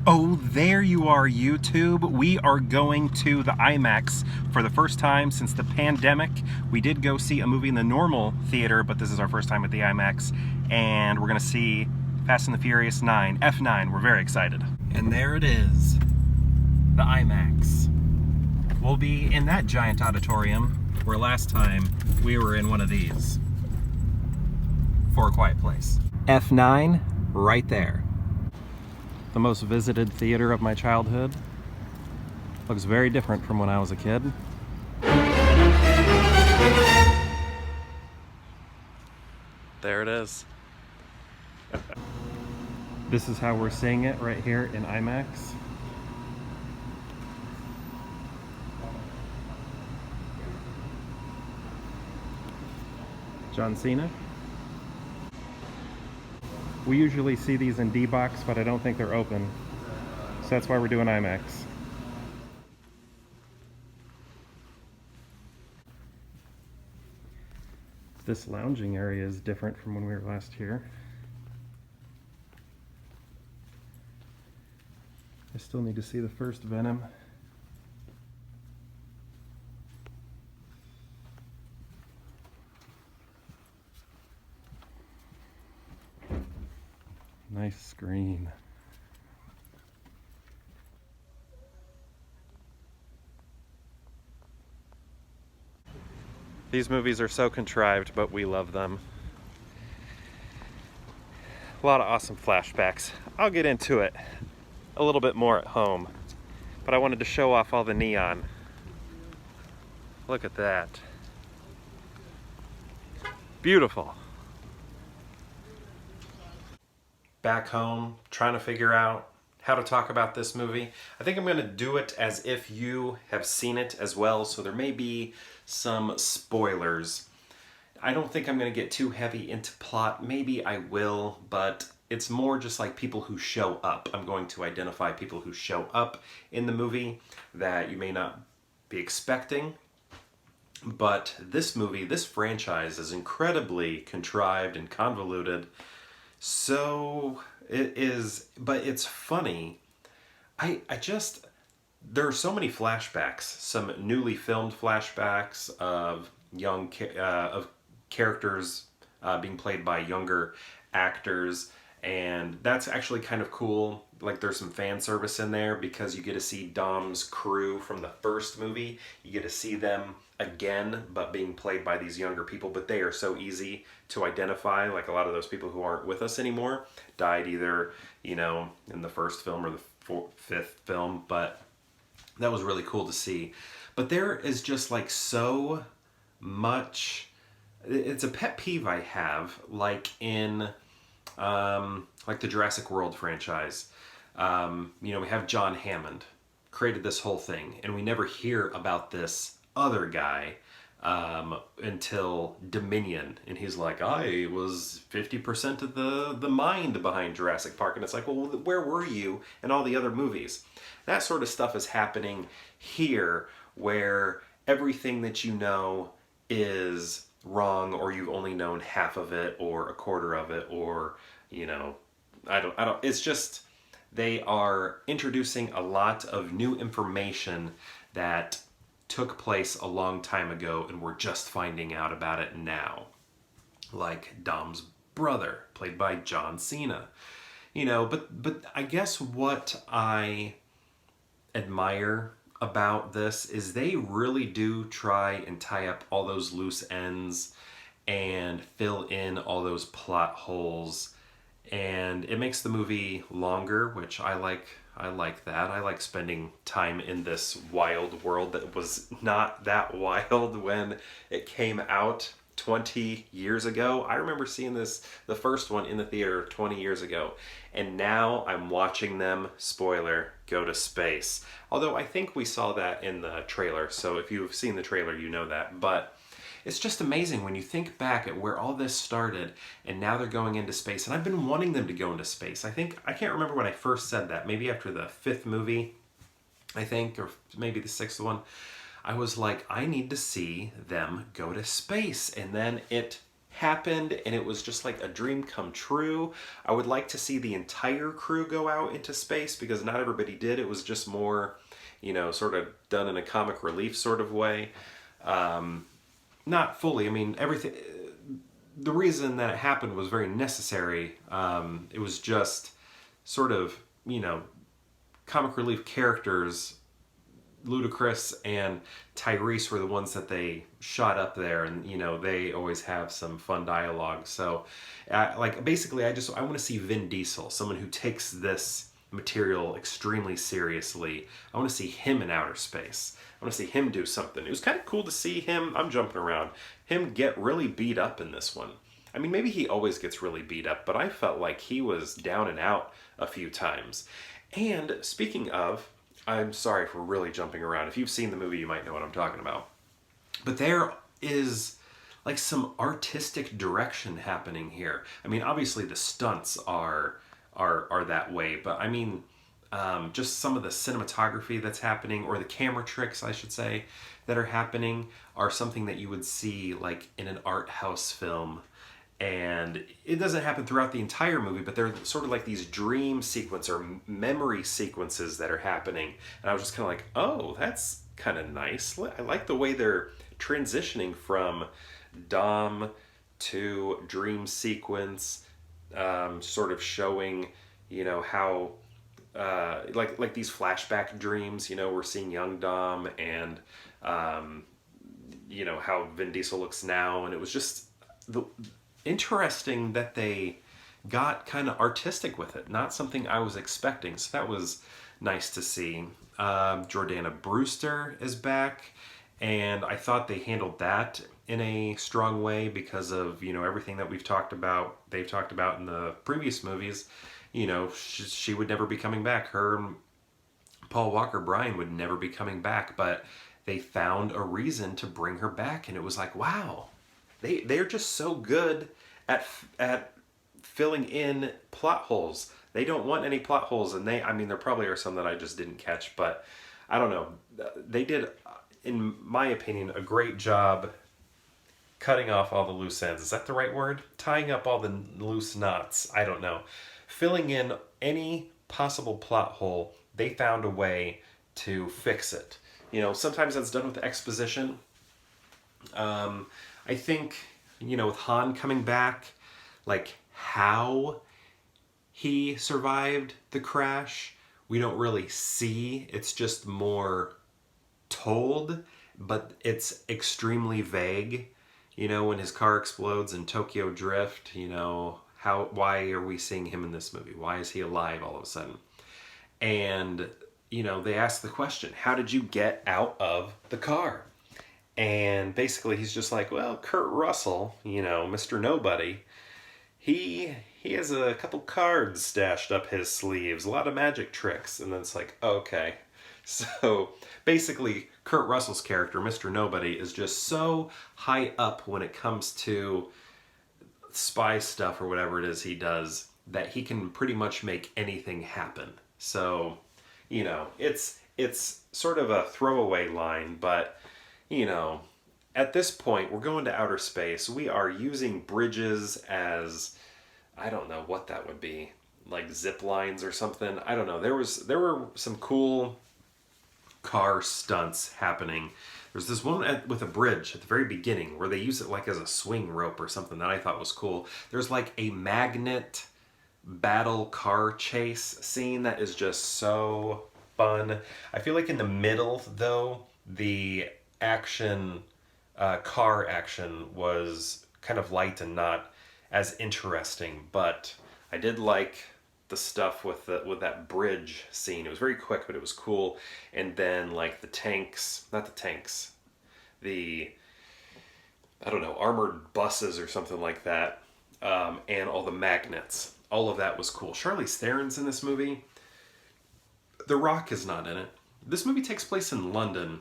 Oh, there you are, YouTube. We are going to the IMAX for the first time since the pandemic. We did go see a movie in the normal theater, but this is our first time at the IMAX, and we're gonna see Fast and the Furious 9, F9. We're very excited. And there it is, the IMAX. We'll be in that giant auditorium where last time we were in one of these for A Quiet Place. F9, right there. The most visited theater of my childhood. Looks very different from when I was a kid. There it is. This is how we're seeing it right here in IMAX. John Cena. We usually see these in D-Box, but I don't think they're open. So that's why we're doing IMAX. This lounging area is different from when we were last here. I still need to see the first Venom. Nice screen. These movies are so contrived, but we love them. A lot of awesome flashbacks. I'll get into it a little bit more at home, but I wanted to show off all the neon. Look at that. Beautiful. Back home, trying to figure out how to talk about this movie. I think I'm going to do it as if you have seen it as well, so there may be some spoilers. I don't think I'm going to get too heavy into plot. Maybe I will, but it's more just like people who show up. I'm going to identify people who show up in the movie that you may not be expecting. But this movie, this franchise is incredibly contrived and convoluted. So it is, but it's funny. There are so many flashbacks, some newly filmed flashbacks of of characters being played by younger actors, and that's actually kind of cool. Like, there's some fan service in there because you get to see Dom's crew from the first movie. You get to see them again, but being played by these younger people, but they are so easy to identify. Like, a lot of those people who aren't with us anymore died either, in the first film or the fifth film, but that was really cool to see. But there is just like so much. It's a pet peeve I have, like in like the Jurassic World franchise. We have John Hammond created this whole thing, and we never hear about this other guy until Dominion, and he's like, I was 50% of the mind behind Jurassic Park, and it's like, well, where were you in all the other movies? That sort of stuff is happening here, where everything that you know is wrong, or you've only known half of it, or a quarter of it, or I don't. It's just they are introducing a lot of new information that took place a long time ago, and we're just finding out about it now. Like Dom's brother, played by John Cena. But I guess what I admire about this is they really do try and tie up all those loose ends and fill in all those plot holes, and it makes the movie longer, which I like that. I like spending time in this wild world that was not that wild when it came out 20 years ago. I remember seeing the first one in the theater 20 years ago, and now I'm watching them, spoiler, go to space. Although I think we saw that in the trailer, so if you've seen the trailer, you know that. But it's just amazing when you think back at where all this started, and now they're going into space. And I've been wanting them to go into space. I can't remember when I first said that, maybe after the fifth movie, I think, or maybe the sixth one. I was like, I need to see them go to space. And then it happened and it was just like a dream come true. I would like to see the entire crew go out into space because not everybody did. It was just more, sort of done in a comic relief sort of way. Not fully. I mean, everything. The reason that it happened was very necessary. It was just sort of, comic relief characters. Ludacris and Tyrese were the ones that they shot up there, and they always have some fun dialogue. So, basically, I want to see Vin Diesel, someone who takes this material extremely seriously. I want to see him in outer space. I want to see him do something. It was kind of cool to see him. I'm jumping around. Him get really beat up in this one. I mean, maybe he always gets really beat up, but I felt like he was down and out a few times. And speaking of, I'm sorry for really jumping around. If you've seen the movie, you might know what I'm talking about. But there is like some artistic direction happening here. I mean, obviously the stunts are that way, but I mean, just some of the cinematography that's happening, or the camera tricks, I should say, that are happening, are something that you would see like in an art house film. And it doesn't happen throughout the entire movie, but they're sort of like these dream sequence or memory sequences that are happening. And I was just kind of like, oh, that's kind of nice. I like the way they're transitioning from Dom to dream sequence, sort of showing, how, like these flashback dreams, we're seeing young Dom and, how Vin Diesel looks now. And it was just interesting that they got kind of artistic with it. Not something I was expecting. So that was nice to see. Jordana Brewster is back, and I thought they handled that in a strong way because of, everything that they've talked about in the previous movies. She would never be coming back. Her and Paul Walker Bryan would never be coming back, but they found a reason to bring her back, and it was like, wow. They're just so good at filling in plot holes. They don't want any plot holes, and there probably are some that I just didn't catch, but I don't know. They did, in my opinion, a great job cutting off all the loose ends. Is that the right word? Tying up all the loose knots. I don't know. Filling in any possible plot hole, they found a way to fix it. Sometimes that's done with exposition. I think, with Han coming back, like how he survived the crash, we don't really see. It's just more told, but it's extremely vague. When his car explodes in Tokyo Drift, why are we seeing him in this movie? Why is he alive all of a sudden? And, they ask the question, how did you get out of the car? And basically he's just like, well, Kurt Russell, Mr. Nobody, he has a couple cards stashed up his sleeves, a lot of magic tricks. And then it's like, okay. So basically Kurt Russell's character, Mr. Nobody, is just so high up when it comes to spy stuff or whatever it is he does that he can pretty much make anything happen. So, it's sort of a throwaway line, but at this point, we're going to outer space. We are using bridges as, I don't know what that would be, like zip lines or something. I don't know. There were some cool car stunts happening. There's this one with a bridge at the very beginning where they use it like as a swing rope or something that I thought was cool. There's like a magnet battle car chase scene that is just so fun. I feel like in the middle, though, the car action was kind of light and not as interesting, but I did like the stuff with that bridge scene. It was very quick, but it was cool. And then like I don't know, armored buses or something like that, and all the magnets. All of that was cool. Charlize Theron's in this movie. The Rock is not in it. This movie takes place in London.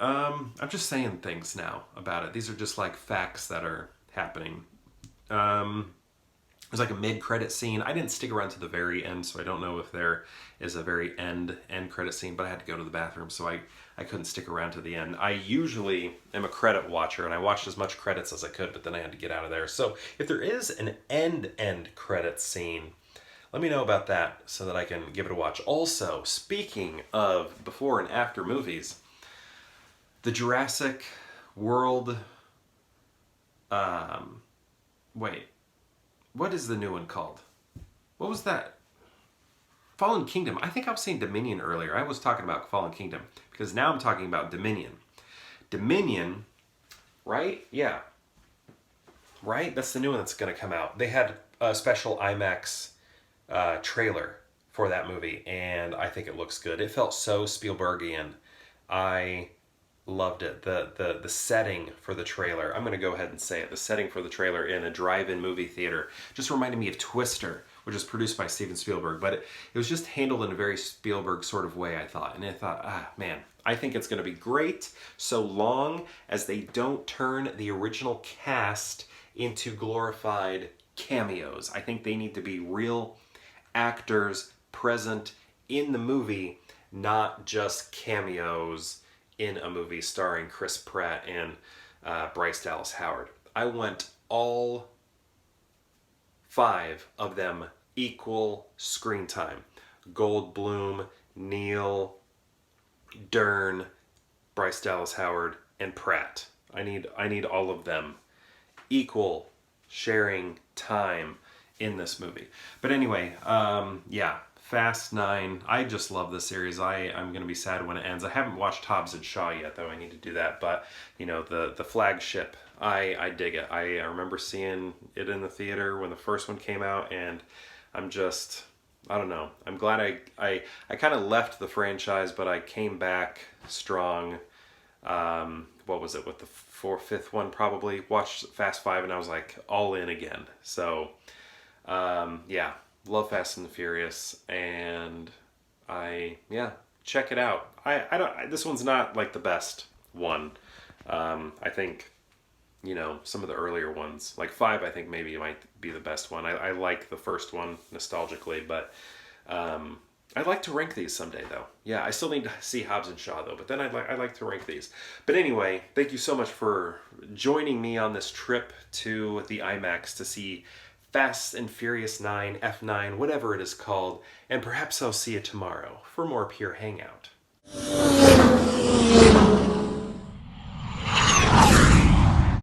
I'm just saying things now about it. These are just like facts that are happening. There's like a mid-credit scene. I didn't stick around to the very end, so I don't know if there is a very end credit scene, but I had to go to the bathroom, so I couldn't stick around to the end. I usually am a credit watcher, and I watched as much credits as I could, but then I had to get out of there. So if there is an end credit scene, let me know about that so that I can give it a watch. Also, speaking of before and after movies, the Jurassic World, wait, what is the new one called? What was that? Fallen Kingdom. I think I was saying Dominion earlier. I was talking about Fallen Kingdom because now I'm talking about Dominion. Dominion, right? Yeah. Right? That's the new one that's going to come out. They had a special IMAX trailer for that movie, and I think it looks good. It felt so Spielbergian. I loved it. The setting for the trailer, I'm going to go ahead and say it, the setting for the trailer in a drive-in movie theater just reminded me of Twister, which is produced by Steven Spielberg, but it was just handled in a very Spielberg sort of way, I thought. And I thought, man, I think it's going to be great so long as they don't turn the original cast into glorified cameos. I think they need to be real actors present in the movie, not just cameos in a movie starring Chris Pratt and Bryce Dallas Howard. I want all 5 of them equal screen time. Goldblum, Neil, Dern, Bryce Dallas Howard, and Pratt. I need all of them equal sharing time in this movie. But anyway, yeah, Fast 9. I just love this series. I'm going to be sad when it ends. I haven't watched Hobbs and Shaw yet, though. I need to do that. But, you know, the flagship, I dig it. I remember seeing it in the theater when the first one came out, and I'm just, I don't know. I'm glad I kind of left the franchise, but I came back strong. What was it, with the fifth one probably? Watched Fast 5, and I was like all in again. So, yeah. Love Fast and the Furious, and check it out. I don't. This one's not like the best one. I think, you know, some of the earlier ones, like 5, I think maybe might be the best one. I like the first one nostalgically, but I'd like to rank these someday, though. Yeah, I still need to see Hobbs and Shaw, though. But then I'd like to rank these. But anyway, thank you so much for joining me on this trip to the IMAX to see Fast and Furious 9, F9, whatever it is called, and perhaps I'll see you tomorrow for more Pure Hangout.